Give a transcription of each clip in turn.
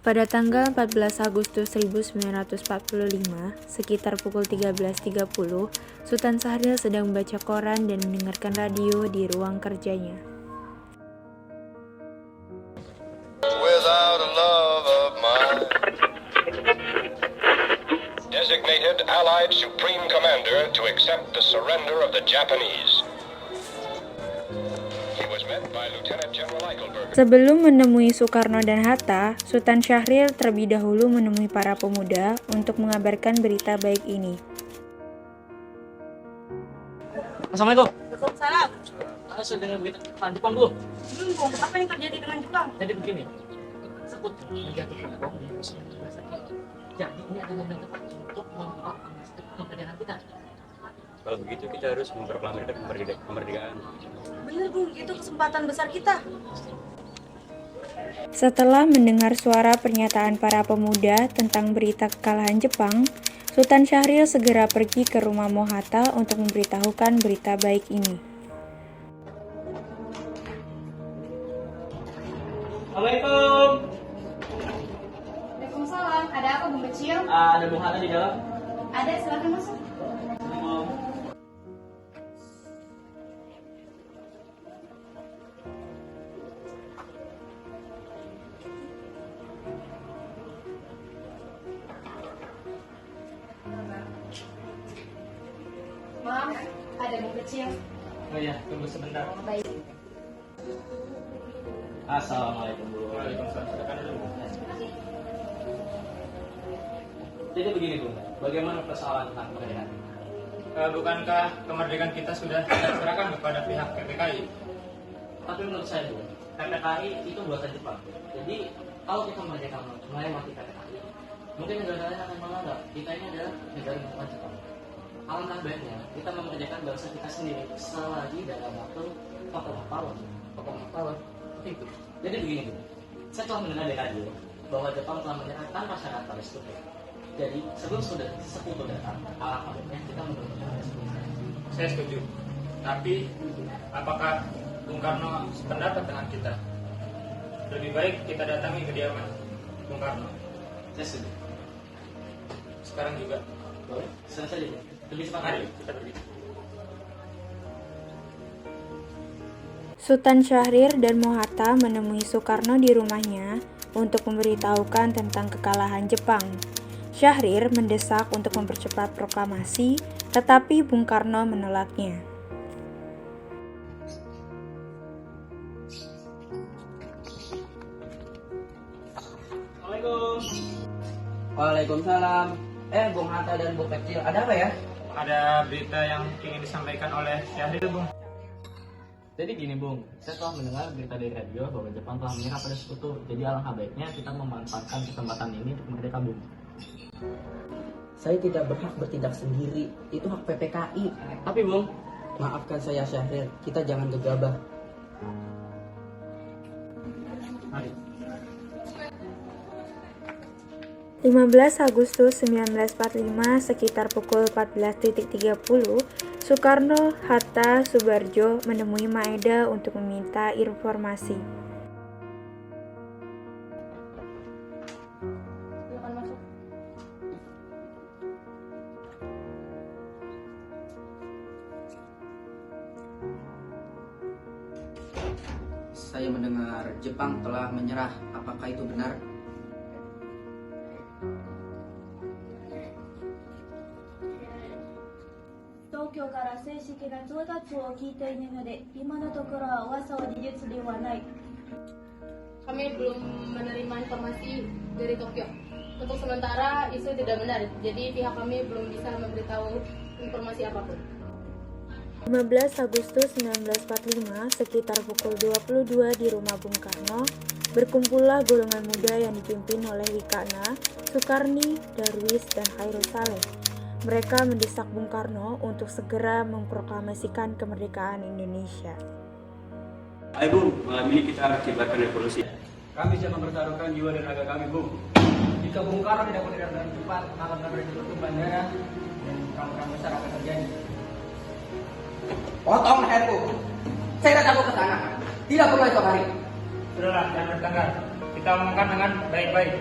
Pada tanggal 14 Agustus 1945, sekitar pukul 13.30, Sultan Syahrir sedang membaca koran dan mendengarkan radio di ruang kerjanya. Without a love of mine. Designated Allied Supreme Commander to accept the surrender of the Japanese. He was met by Lieutenant General Eichelberg. Sebelum menemui Soekarno dan Hatta, Sultan Syahrir terlebih dahulu menemui para pemuda untuk mengabarkan berita baik ini. Assalamualaikum. Waalaikumsalam. Saya dengar berita tentang Jepang, Bu. Bung, apa yang terjadi dengan Jepang? Jadi begini, sebut menjatuhkan bom di Rusia. Jadi ini adalah menentukan untuk membawa kemerdekaan kita. Kalau begitu kita harus memproklamasikan kemerdekaan. Bener Bung, itu kesempatan besar kita. Setelah mendengar suara pernyataan para pemuda tentang berita kekalahan Jepang, Sultan Syahrir segera pergi ke rumah Mohatta untuk memberitahukan berita baik ini. Assalamualaikum. Waalaikumsalam. Ada apa Bung Kecil? Ada Bung Hatta di dalam. Ada, silakan masuk. Maaf, ada Bung Kecil. Oh iya, tunggu sebentar. Baik. Assalamualaikum, Bu. Jadi begini, Bu. Bagaimana persoalan tentang kemerdekaan? Bukankah kemerdekaan kita sudah diserahkan kepada pihak PPKI? Tapi menurut saya, Bu, PPKI itu buatan Jepang. Jadi kalau kita melewati PPKI, mungkin negara lain akan menganggap kita ini adalah negara buatan Jepang. Alangkah baiknya kita mengerjakan bangsa kita sendiri selagi dalam waktu pokok tahun itu. Jadi begini, Bu. Saya telah mendengar dari radio bahwa Jepang telah menyerah tanpa syarat pada Sekutu. Jadi sebelum Sekutu datang, alangkah baiknya kita menunggu Sekutu. Saya setuju. Tapi, apakah Bung Karno sependapat dengan kita? Lebih baik kita datangi kediaman Bung Karno. Saya setuju. Sekarang juga. Boleh? Sekarang saja, Bu. Lebih cepat Mari hari. kita pergi. Sultan Syahrir dan Mohatta menemui Soekarno di rumahnya untuk memberitahukan tentang kekalahan Jepang. Syahrir mendesak untuk mempercepat proklamasi, tetapi Bung Karno menolaknya. Assalamualaikum. Waalaikumsalam. Bung Hatta dan Bu Kecil, ada apa ya? Ada berita yang ingin disampaikan oleh Syahrir, Bung. Jadi gini, Bung, saya telah mendengar berita dari radio bahwa Jepang telah menyerah pada Sekutu. Jadi alangkah baiknya kita memanfaatkan kesempatan ini untuk merdeka, Bung. Saya tidak berhak bertindak sendiri, itu hak PPKI. Tapi, Bung, Maafkan saya Syahrir, kita jangan gegabah. Mari. 15 Agustus 1945 sekitar pukul 14.30, Soekarno, Hatta, Subarjo menemui Maeda untuk meminta informasi. Silakan masuk. Saya mendengar Jepang telah menyerah, apakah itu benar? Tokyo から正式な到達を聞いているので、今のところは噂は事実ではない。 Kami belum menerima informasi dari Tokyo. Untuk sementara isu tidak benar, jadi pihak kami belum bisa memberitahu informasi apapun. 15 Agustus 1945 sekitar pukul 22 di rumah Bung Karno, berkumpullah golongan muda yang dipimpin oleh Wikana, Sukarni, Darwis, dan Hairul Saleh. Mereka mendesak Bung Karno untuk segera memproklamasikan kemerdekaan Indonesia. Ayo Bung, malam ini kita kibarkan revolusi. Kami siap mempertaruhkan jiwa dan raga kami, Bung. Jika Bung Karno tidak bergerak dengan cepat, maka benar-benar itu bandara dan perang-perang besar akan terjadi. Potong leherku. Saya datang ke sana. Tidak perlu esok hari. Sudahlah, jangan bertengkar. Kita omongkan dengan baik-baik.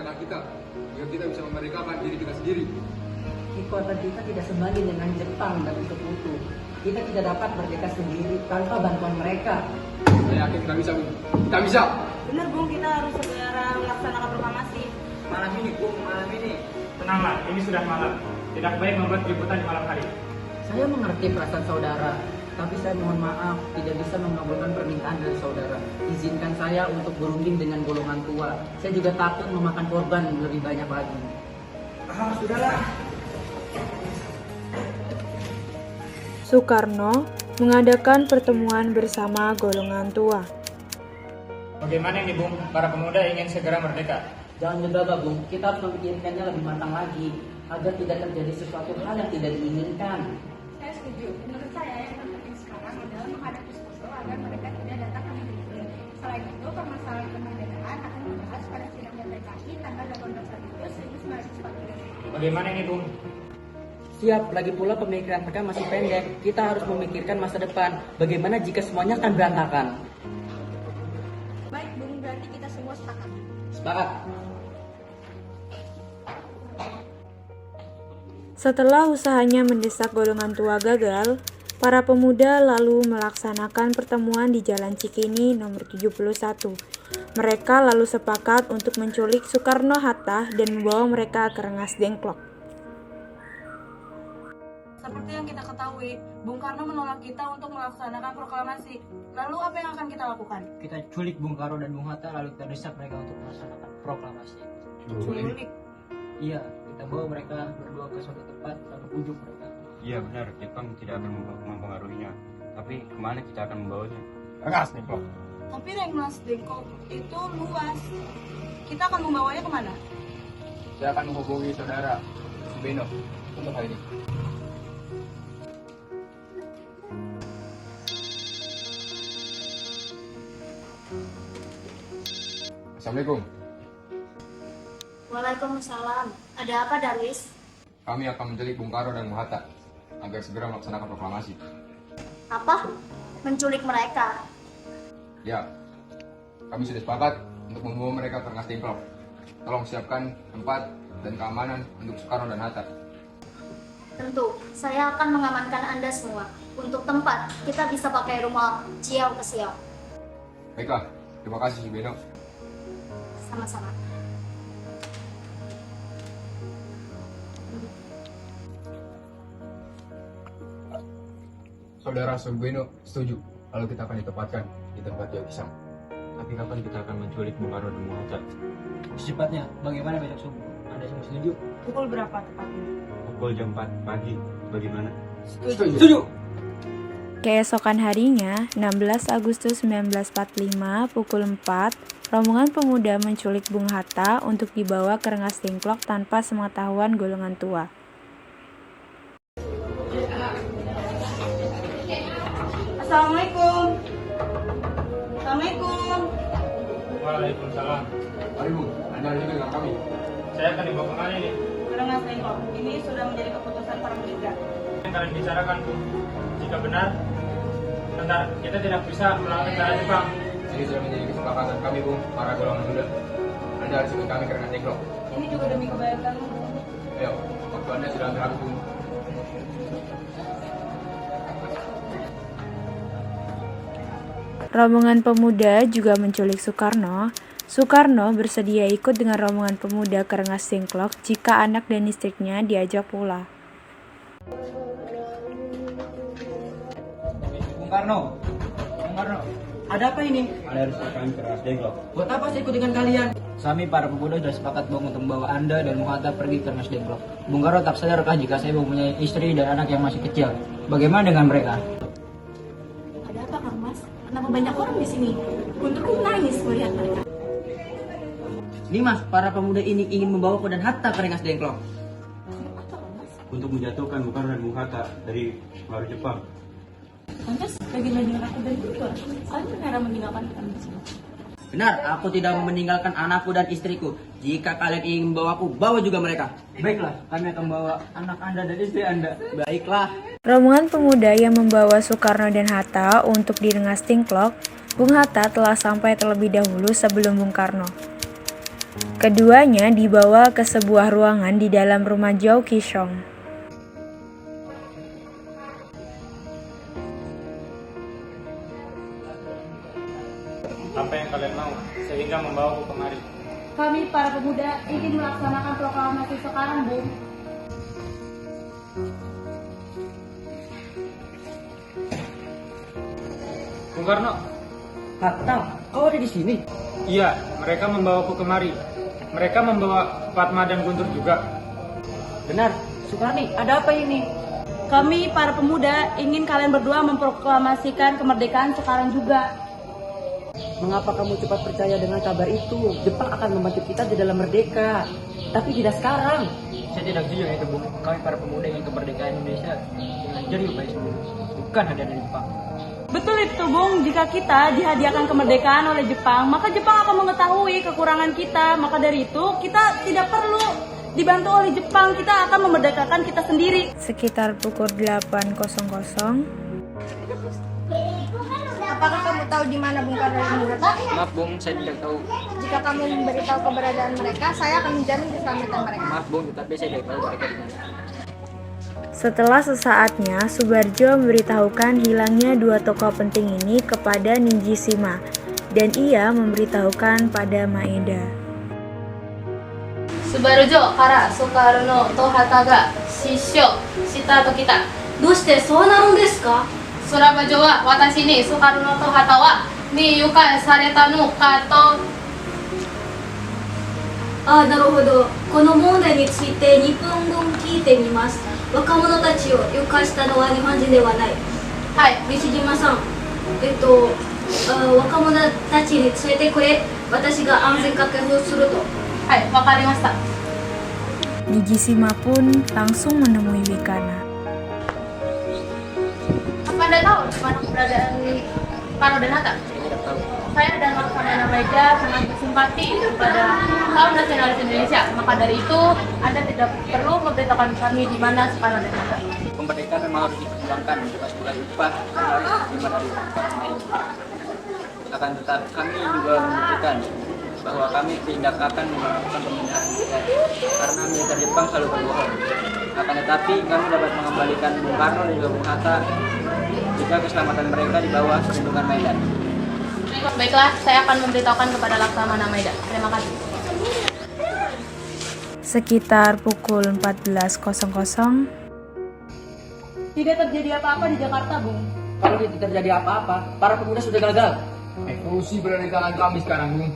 memerdekakan kita, agar kita bisa memerdekakan diri kita sendiri. Kekuatan kita tidak sebanding dengan Jepang dan sekutu. Kita tidak dapat merdeka sendiri tanpa bantuan mereka. Saya yakin kita bisa, Bung. Kita bisa. Benar Bung, kita harus segera melaksanakan proklamasi. Malam ini, Bung, malam ini. Tenanglah, ini sudah malam. Tidak baik membuat keributan di malam hari. Saya mengerti perasaan saudara, tapi saya mohon maaf tidak bisa mengabulkan permintaan dari saudara. Izinkan saya untuk berunding dengan golongan tua. Saya juga takut memakan korban lebih banyak lagi. Sudahlah. Soekarno mengadakan pertemuan bersama golongan tua. Bagaimana ini, Bung? Para pemuda ingin segera merdeka. Jangan gegabah, Bung. Kita harus memikirkannya lebih matang lagi agar tidak terjadi sesuatu hal yang tidak diinginkan. Saya setuju. Menurut saya yang terpenting sekarang adalah menghadapi Poso agar mereka tidak datang ke negeri ini. Selain itu, permasalahan kemerdekaan akan dibahas pada sidang PKI tanggal 18 Agustus 1945. Bagaimana ini, Bung? Siap, lagi pula pemikiran mereka masih pendek. Kita harus memikirkan masa depan. Bagaimana jika semuanya akan berantakan? Baik, Bung, berarti kita semua sepakat. Sepakat. Setelah usahanya mendesak golongan tua gagal, para pemuda lalu melaksanakan pertemuan di Jalan Cikini nomor 71. Mereka lalu sepakat untuk menculik Soekarno-Hatta dan membawa mereka ke Rengas Dengklok. Seperti yang kita ketahui, Bung Karno menolak kita untuk melaksanakan proklamasi. Lalu apa yang akan kita lakukan? Kita culik Bung Karno dan Bung Hatta lalu kita desak mereka untuk melaksanakan proklamasi. Culik. Iya, kita bawa mereka berdua ke suatu tempat lalu bujuk mereka. Iya benar, Jepang tidak akan mempengaruhinya. Tapi kemana kita akan membawanya? Rengas Dengklok. Tapi Rengas Dengklok itu luas. Kita akan membawanya kemana? Saya akan menghubungi saudara Subeno untuk hal ini. Assalamualaikum. Waalaikumsalam. Ada apa, Darwis? Kami akan menculik Bung Karno dan Bung Hatta agar segera melaksanakan proklamasi. Apa? Menculik mereka? Ya, kami sudah sepakat untuk membawa mereka ke Rengas Dengklok. Tolong siapkan tempat dan keamanan untuk Soekarno dan Hatta. Tentu, saya akan mengamankan Anda semua. Untuk tempat, kita bisa pakai rumah Ciao ke Siau. Baiklah, terima kasih Subeno. Sama-sama. Saudara Subeno setuju kalau kita akan ditempatkan di tempat Jauh Pisang. Tapi kapan kita akan menculik Bung Karno dan Bung Hatta? Secepatnya, bagaimana besok subuh? Anda semua setuju? Pukul berapa tepatnya? Pukul jam 4 pagi. Bagaimana? Setuju. Keesokan harinya, 16 Agustus 1945, pukul 4, rombongan pemuda menculik Bung Hatta untuk dibawa ke Rengas Dengklok tanpa sepengetahuan golongan tua. Assalamualaikum. Assalamualaikum. Waalaikumsalam. Mari Bung, Anda ada juga dengan kami. Saya akan dibawa kemana ini? Rengas Dengklok. Ini sudah menjadi keputusan para pemuda. Yang kalian bicarakan, Bung. Jika benar, bentar, kita tidak bisa melawan cara Jepang. Ini sudah menjadi kesepakatan kami Bung, para golongan muda. Anda harus ikut kami ke Rengas Dengklok. Ini juga demi kebaikan. Ayo, waktu Anda sudah hampir habis Bung. Rombongan pemuda juga menculik Soekarno. Soekarno bersedia ikut dengan rombongan pemuda ke Rengas Dengklok jika anak dan istrinya diajak pula. Bung Karno, Ada apa ini? Anda harus akan ke Rengas Dengklok. Buat apa saya ikut dengan kalian? kami para pemuda sudah sepakat Bung untuk membawa Anda dan Bung Hatta pergi ke Rengas Dengklok. Bung Karno tak sadarkah jika saya mempunyai istri dan anak yang masih kecil? Bagaimana dengan mereka? Ada apa, Kang Mas? Kenapa banyak orang di sini? Gunturku menangis melihat mereka. Nimas, para pemuda ini ingin membawaku dan Hatta ke Rengas Dengklok. Untuk menjatuhkan Bung Karno dan Bung Hatta dari pengaruh Jepang. Lantas, bagaimana dengan aku dan Guntur? Kalian benar meninggalkan kami di sini? Benar, aku tidak mau meninggalkan anakku dan istriku. Jika kalian ingin membawaku, bawa juga mereka. Baiklah, kami akan membawa anak Anda dan istri Anda. Baiklah. Rombongan pemuda yang membawa Soekarno dan Hatta untuk di Rengas Dengklok, Bung Hatta telah sampai terlebih dahulu sebelum Bung Karno. Keduanya dibawa ke sebuah ruangan di dalam rumah Zhao Qishong. Apa yang kalian mau sehingga membawaku kemari? Kami para pemuda ingin melaksanakan proklamasi sekarang, Bung. Bung Karno. Hatta, kau ada di sini? Iya, mereka membawaku kemari. Mereka membawa Fatma dan Guntur juga. Benar, Sukarni, ada apa ini? Kami para pemuda ingin kalian berdua memproklamasikan kemerdekaan sekarang juga. Mengapa kamu cepat percaya dengan kabar itu? Jepang akan membantu kita di dalam merdeka, tapi tidak sekarang. Saya tidak setuju itu, Bung. Kami para pemuda ingin kemerdekaan Indonesia dengan jari baik sendiri, bukan hadiah dari Jepang. Betul itu, Bung. Jika kita dihadiahkan kemerdekaan oleh Jepang, maka Jepang akan mengetahui kekurangan kita. Maka dari itu, kita tidak perlu dibantu oleh Jepang. Kita akan memerdekakan kita sendiri. Sekitar pukul 8.00. Apakah kamu tahu di mana Bung Karno dan Bung Hatta? Maaf, Bung, saya tidak tahu. Jika kamu memberitahu keberadaan mereka, saya akan menjamin keselamatan mereka. Maaf, Bung, tetapi saya tidak tahu mereka di mana. Setelah sesaatnya, Subarjo memberitahukan hilangnya dua tokoh penting ini kepada Nijishima, dan ia memberitahukan pada Maeda. Subarjo kara Soekarno to Hatta ga shishyo shita to kita. Doshite sou narun desu ka? Surabajo wa watashi ni Soekarno to Hatta wa miyukai sareta no ka to. ああ、なるほど。この問題について2分分聞いてみます。若者たちを誘拐したのは日本人ではない。はい、西島さん。若者たちに連れてくれ。私が安全確保すると。はい、わかりました。Nijishima pun langsung menemui Wikana. Apa Anda tahu di mana keberadaan Karno dan Hatta? Tidak tahu. Saya dan Laksamana Maeda sangat bersimpati kepada kaum nasionalis Indonesia. Maka dari itu, Anda tidak perlu memberitahukan kami di mana Soekarno dan Hatta. Kemerdekaan memang harus diperjuangkan untuk sebuah upah yang harus diterima dari orang. Akan tetapi kami juga membuktikan bahwa kami tidak akan melakukan pemindahan militer karena militer Jepang selalu berbohong. Akan tetapi kami dapat mengembalikan Bung Karno dan juga Bung Hatta jika keselamatan mereka di bawah perlindungan Maeda. Baiklah, saya akan memberitahukan kepada Laksamana Maeda. Terima kasih. Sekitar pukul 14.00. Tidak terjadi apa-apa di Jakarta, Bung. Kalau tidak terjadi apa-apa, para pemuda sudah gagal. Evolusi berada di tangan kami sekarang, Bung.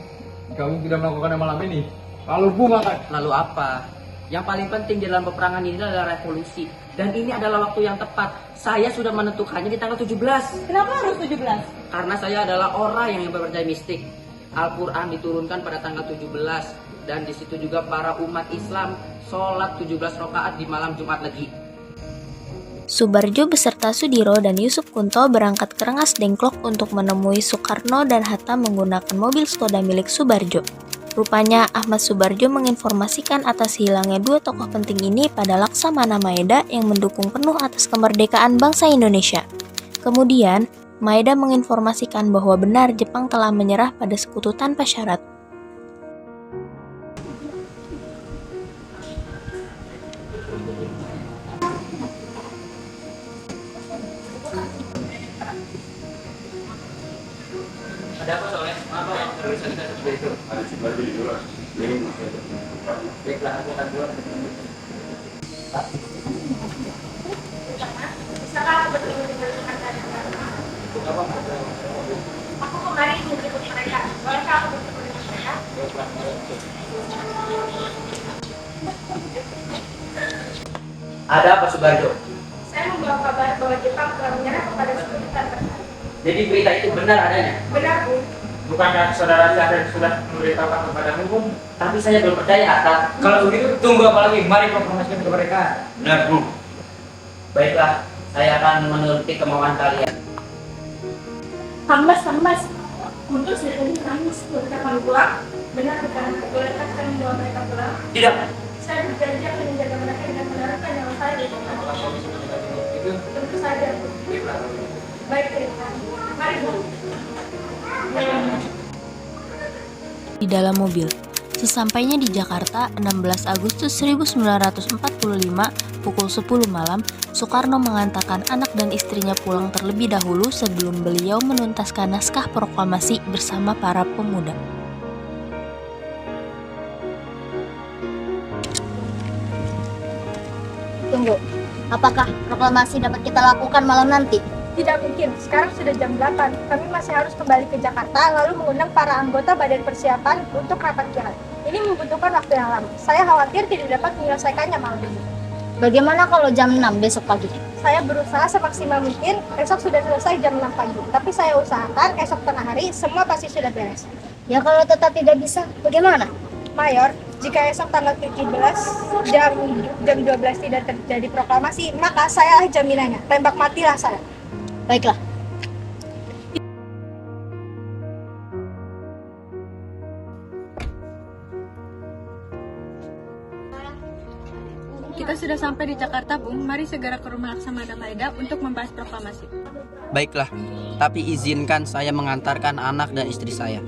Jika Bung tidak melakukannya malam ini, lalu Bung akan... Lalu apa? Yang paling penting di dalam peperangan ini adalah revolusi. Dan ini adalah waktu yang tepat. Saya sudah menentukannya di tanggal 17. Kenapa harus 17? Karena saya adalah orang yang percaya mistik. Al-Quran diturunkan pada tanggal 17. Dan di situ juga para umat Islam sholat 17 rakaat di malam Jumat Legi. Subarjo beserta Sudiro dan Yusuf Kunto berangkat ke Rengas Dengklok untuk menemui Soekarno dan Hatta menggunakan mobil Skoda milik Subarjo. Rupanya Ahmad Subarjo menginformasikan atas hilangnya dua tokoh penting ini pada Laksamana Maeda yang mendukung penuh atas kemerdekaan bangsa Indonesia. Kemudian, Maeda menginformasikan bahwa benar Jepang telah menyerah pada sekutu tanpa syarat. Ada apa soalnya? Maaf, Bang. Bisa kita seperti itu. Baiklah, aku akan buat. Bisakah aku bertemu dengan rekan-rekan? Aku kemarin menjemput mereka. Bolehkah aku bertemu dengan mereka? Ada apa, Subarjo? Saya membawa kabar bahwa Jepang telah menyerah kepada sekutu tanpa syarat. Jadi berita itu benar adanya? Benar, Bu. Bukankah saudara saya sudah memberitahukan kepada Bung? Tapi saya belum percaya, Hatta. Kalau begitu, tunggu apa lagi? Mari proklamasikan kemerdekaan. Benar, Bung. Baiklah, saya akan menuruti kemauan kalian. Kang Mas. Untuk saya tadi nangis. Bolehkah kami pulang? Benar, bukan? Bolehkah kami membawa mereka pulang? Tidak. Saya berjanji akan menjaga mereka dengan menerapkan yang saya di Jepang. Tentu saja, Bu. Baik, terima kasih. Mari, Bu. Di dalam mobil, Sesampainya di Jakarta, 16 Agustus 1945, pukul 10 malam, Soekarno mengantarkan anak dan istrinya pulang terlebih dahulu sebelum beliau menuntaskan naskah proklamasi bersama para pemuda. Tunggu, apakah proklamasi dapat kita lakukan malam nanti? Tidak mungkin, sekarang sudah jam 8. Kami masih harus kembali ke Jakarta, lalu mengundang para anggota badan persiapan untuk rapat kilat. Ini membutuhkan waktu yang lama. Saya khawatir tidak dapat menyelesaikannya malam ini. Bagaimana kalau jam 6 besok pagi? Saya berusaha semaksimal mungkin, esok sudah selesai jam 6 pagi. Tapi saya usahakan esok tengah hari semua pasti sudah beres. Ya kalau tetap tidak bisa, bagaimana? Mayor, jika esok tanggal 17 jam 12 tidak terjadi proklamasi, maka saya jaminannya, tembak matilah saya. Baiklah. Kita sudah sampai di Jakarta, Bung. Mari segera ke rumah Laksamana Maeda untuk membahas proklamasi. Baiklah, tapi izinkan saya mengantarkan anak dan istri saya.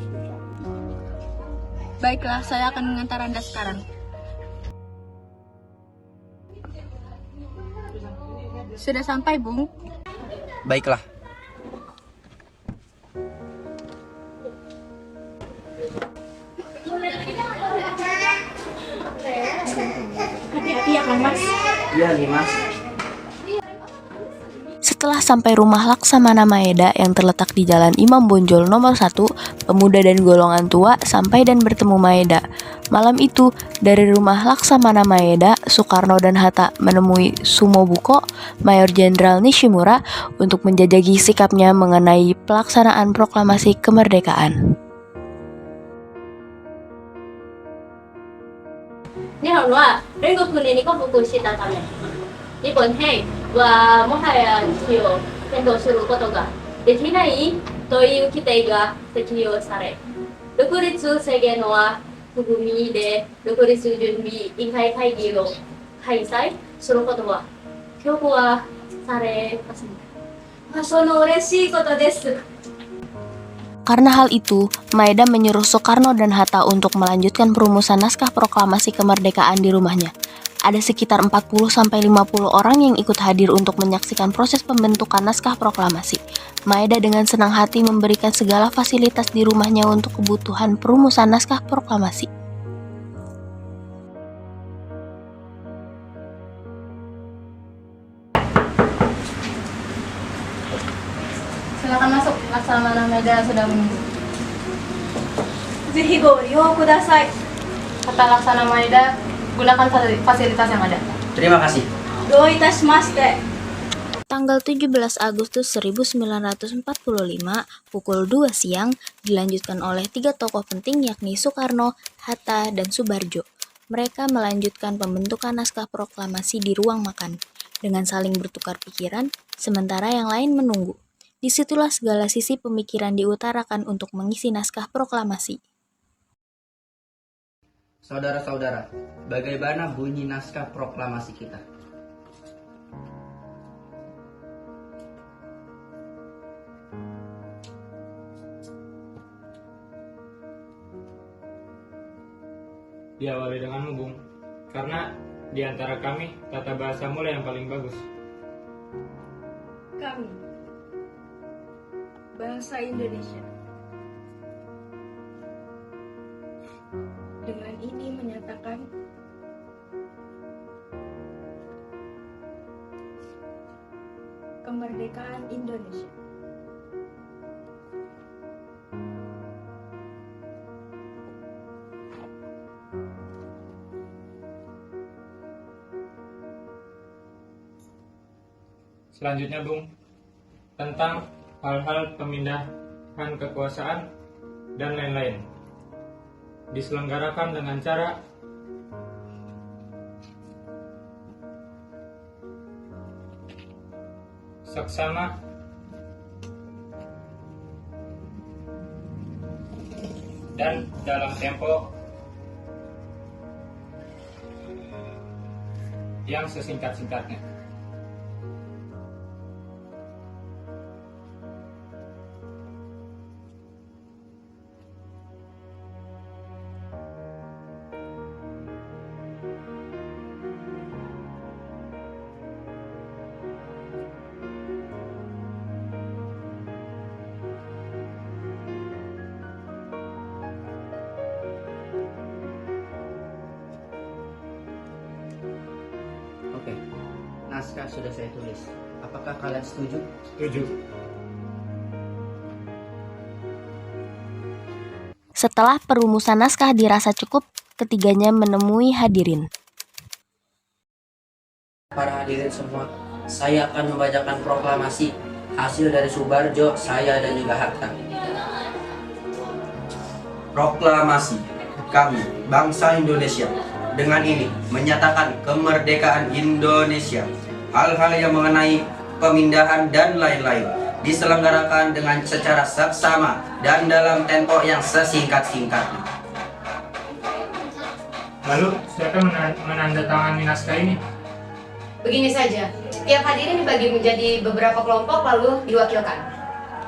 Baiklah, saya akan mengantar Anda sekarang. Sudah sampai, Bung. Baiklah. Hati-hati ya, Kang Mas. Iya nih, Mas. Setelah sampai rumah Laksamana Maeda yang terletak di Jalan Imam Bonjol nomor 1, pemuda dan golongan tua sampai dan bertemu Maeda. Malam itu, dari rumah Laksamana Maeda, Soekarno dan Hatta menemui Sumobuko, Mayor Jenderal Nishimura, untuk menjajaki sikapnya mengenai pelaksanaan proklamasi kemerdekaan. 日本は連合国に降伏したため、日本兵はもはや基地を変動することができないという規定が適用され、独立宣言は含みで独立準備委員会会議を開催することは強行はされますね。その嬉しいことです。 Karena hal itu, Maeda menyuruh Soekarno dan Hatta untuk melanjutkan perumusan naskah proklamasi kemerdekaan di rumahnya. Ada sekitar 40-50 orang yang ikut hadir untuk menyaksikan proses pembentukan naskah proklamasi. Maeda dengan senang hati memberikan segala fasilitas di rumahnya untuk kebutuhan perumusan naskah proklamasi. Silakan masuk, Laksamana Maeda sudah menunggu. Zehi go ryo kudasai. Kata Laksamana Maeda, gunakan fasilitas yang ada. Terima kasih. Do itashimashite. Tanggal 17 Agustus 1945, pukul 2 siang, dilanjutkan oleh 3 tokoh penting yakni Soekarno, Hatta, dan Soebardjo. Mereka melanjutkan pembentukan naskah proklamasi di ruang makan, dengan saling bertukar pikiran, sementara yang lain menunggu. Disitulah segala sisi pemikiran diutarakan untuk mengisi naskah proklamasi. Saudara-saudara, bagaimana bunyi naskah proklamasi kita? Diawali denganmu, Bung, karena di antara kami tata bahasamu lah yang paling bagus. Kami, bangsa Indonesia, dengan ini menyatakan kemerdekaan Indonesia. Selanjutnya, Bung, tentang hal-hal pemindahan kekuasaan dan lain-lain diselenggarakan dengan cara saksama dan dalam tempo yang sesingkat-singkatnya. naskah sudah saya tulis. Apakah kalian setuju? Setuju. Setelah perumusan naskah dirasa cukup, ketiganya menemui hadirin. Para hadirin semua, saya akan membacakan proklamasi hasil dari Subarjo, saya dan juga Hatta. Proklamasi kami, bangsa Indonesia, dengan ini menyatakan kemerdekaan Indonesia. Hal-hal yang mengenai pemindahan dan lain-lain diselenggarakan dengan secara seksama dan dalam tempo yang sesingkat-singkatnya. Lalu, siapa menandatangani naskah ini? Begini saja, tiap hadirin dibagi menjadi beberapa kelompok lalu diwakilkan.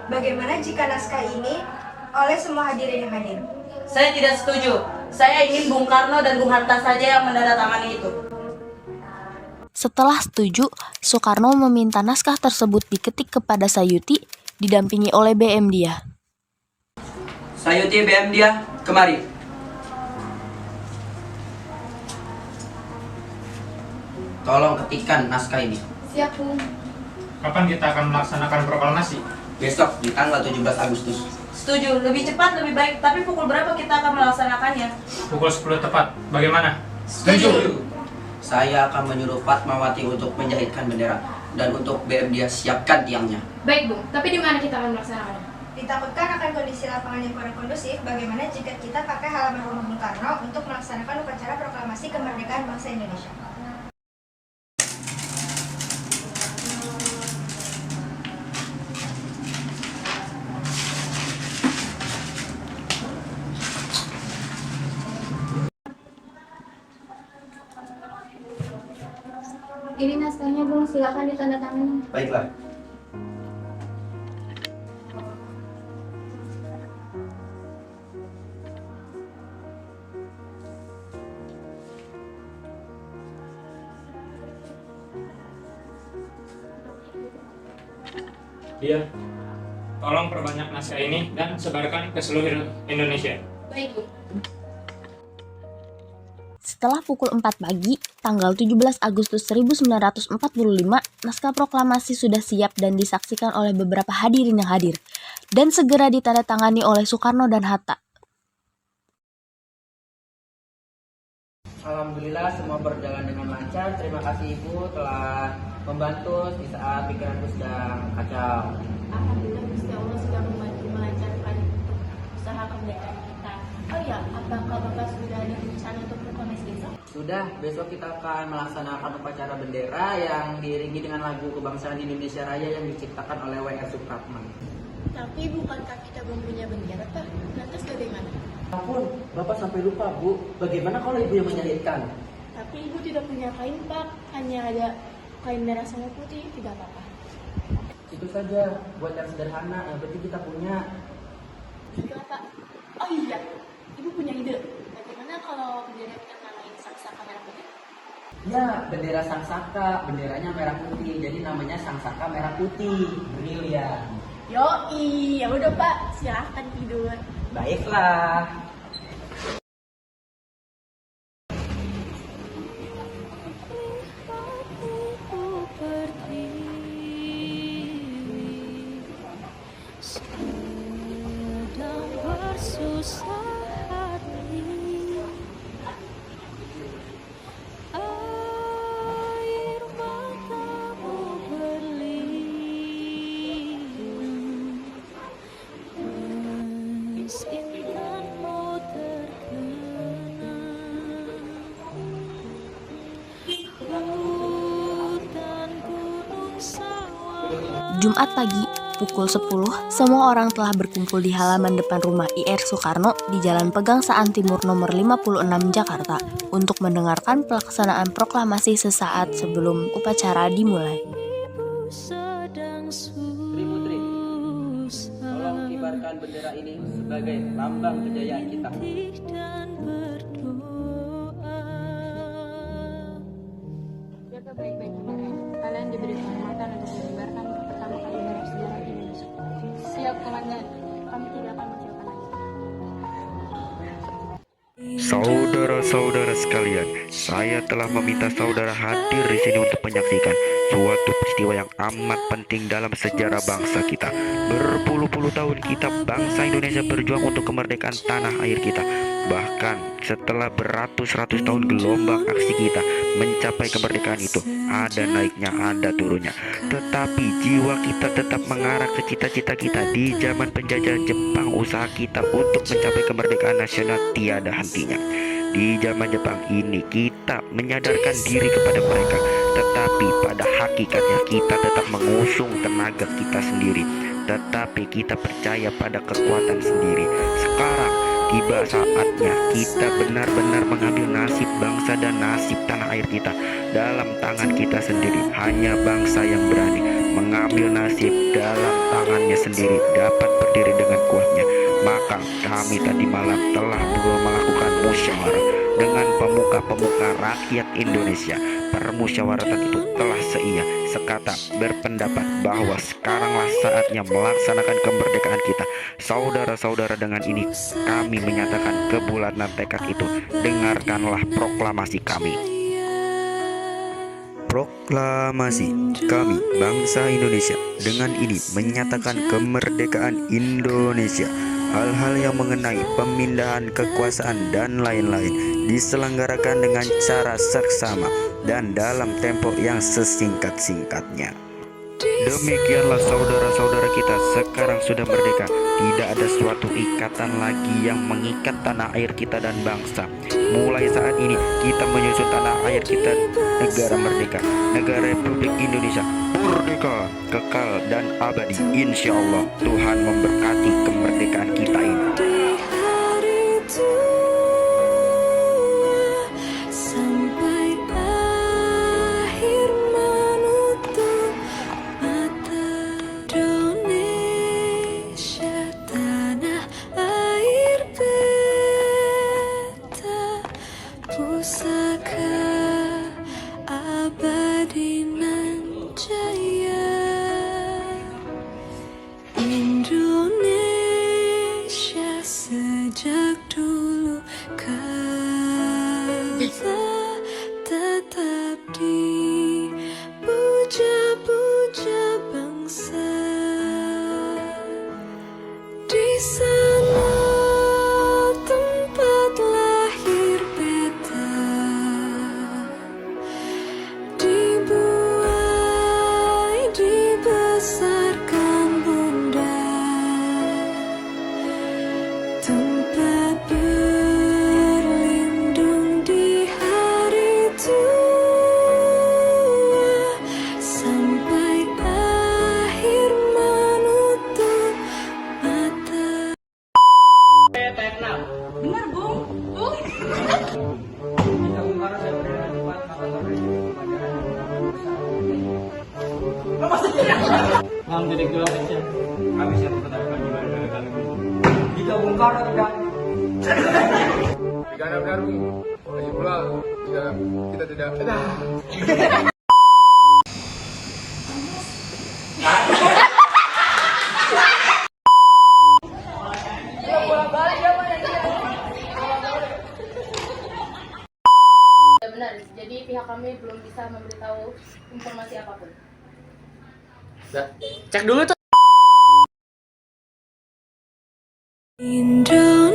Bagaimana jika naskah ini oleh semua hadirin yang hadir? Saya tidak setuju. Saya ingin Bung Karno dan Bung Hatta saja yang menandatangani itu. Setelah setuju, Soekarno meminta naskah tersebut diketik kepada Sayuti, didampingi oleh BM Dia. Sayuti, BM Dia, kemari. Tolong ketikkan naskah ini. Siap, Bung. Kapan kita akan melaksanakan proklamasi? Besok di tanggal 17 Agustus. Setuju, lebih cepat lebih baik. Tapi pukul berapa kita akan melaksanakannya? Pukul 10 tepat. Bagaimana? Setuju. Saya akan menyuruh Fatmawati untuk menjahitkan bendera dan untuk BM Dia siapkan tiangnya. Baik, Bung. Tapi di mana kita akan melaksanakannya? Ditakutkan akan kondisi lapangan yang kurang kondusif, bagaimana jika kita pakai halaman rumah Bung Karno untuk melaksanakan upacara proklamasi kemerdekaan bangsa Indonesia? Ini naskahnya, Bung. Silakan ditandatangani. Baiklah. Iya. Tolong perbanyak naskah ini dan sebarkan ke seluruh Indonesia. Baik, Bu. Setelah pukul 4 pagi, tanggal 17 Agustus 1945, naskah proklamasi sudah siap dan disaksikan oleh beberapa hadirin yang hadir, dan segera ditandatangani oleh Soekarno dan Hatta. Alhamdulillah semua berjalan dengan lancar. Terima kasih Ibu telah membantu di saat pikiranku sedang kacau. Alhamdulillah Gusti Allah sudah membantu melancarkan usaha kemerdekaan kita. Oh ya, apakah Bapak sudah ada rencana untuk proklamasi besok? Sudah, besok kita akan melaksanakan upacara bendera yang diiringi dengan lagu kebangsaan Indonesia Raya yang diciptakan oleh W.R. Supratman. Tapi bukankah kita belum punya bendera, Pak? Lantas bagaimana? Ampun, Bapak sampai lupa, Bu. Bagaimana kalau Ibu yang menyalitkan? Tapi Ibu tidak punya kain, Pak. Hanya ada kain merah sama putih, tidak apa-apa. Itu saja, buat yang sederhana, yang penting kita punya. Juga, Pak. Oh iya, Ibu punya ide. Bagaimana kalau bendera kita namain Sangsaka Merah Putih? Ya, bendera Sangsaka, benderanya merah putih, jadi namanya Sangsaka Merah Putih. Brilian. Yoi, ya udah Pak, silahkan tidur. Baiklah. Jumat pagi, pukul 10, semua orang telah berkumpul di halaman depan rumah IR Soekarno di Jalan Pegangsaan Timur nomor 56 Jakarta untuk mendengarkan pelaksanaan proklamasi sesaat sebelum upacara dimulai. Putri, tolong kibarkan bendera ini sebagai lambang kejayaan kita. Jaga baik-baik kemarin. Kalian diberi kehormatan untuk mengibarkan pertama kali bendera sejarah Indonesia. Siap, Komandan. Kami tidak akan mengecewakan lagi. Saudara-saudara sekalian, saya telah meminta saudara hadir di sini untuk menyaksikan suatu peristiwa yang amat penting dalam sejarah bangsa kita. Berpuluh-puluh tahun kita bangsa Indonesia berjuang untuk kemerdekaan tanah air kita. Bahkan setelah beratus-ratus tahun gelombang aksi kita mencapai kemerdekaan itu, ada naiknya, ada turunnya. Tetapi jiwa kita tetap mengarah ke cita-cita kita. Di zaman penjajah Jepang, usaha kita untuk mencapai kemerdekaan nasional tiada hentinya. Di zaman Jepang ini kita menyadarkan diri kepada mereka, tetapi pada hakikatnya kita tetap mengusung tenaga kita sendiri. Tetapi kita percaya pada kekuatan sendiri. Sekarang tiba saatnya kita benar-benar mengambil nasib bangsa dan nasib tanah air kita dalam tangan kita sendiri. Hanya bangsa yang berani mengambil nasib dalam tangannya sendiri dapat berdiri dengan kuatnya. Maka kami tadi malam telah melakukan musyawarah dengan pemuka-pemuka rakyat Indonesia. Permusyawaratan itu telah sekata berpendapat bahwa sekaranglah saatnya melaksanakan kemerdekaan kita. Saudara-saudara, dengan ini kami menyatakan kebulatan tekad itu. Dengarkanlah proklamasi kami. Proklamasi kami bangsa Indonesia dengan ini menyatakan kemerdekaan Indonesia. Hal-hal yang mengenai pemindahan kekuasaan dan lain-lain diselenggarakan dengan cara seksama dan dalam tempo yang sesingkat-singkatnya. Demikianlah saudara-saudara kita sekarang sudah merdeka. Tidak ada suatu ikatan lagi yang mengikat tanah air kita dan bangsa. Mulai saat ini kita menyusun tanah air kita negara merdeka, negara Republik Indonesia merdeka, kekal dan abadi. Insya Allah Tuhan memberkati kemerdekaan kita ini. Indonesia sejak dulu kala tetap dipuja-puja bangsa. Di sana tempat lahir beta, dibuai dibesarkan bunda, tempat berlindung di hari tua, sampai akhir menutup mata. Benar, Bung. Bung. Kami siap bertanggung jawab pada kali ini. Jika Bung Karno tidak benar lagi pula kita tidak Benar, jadi pihak kami belum bisa memberitahu informasi apapun. Cek dulu tuh. Indonesia.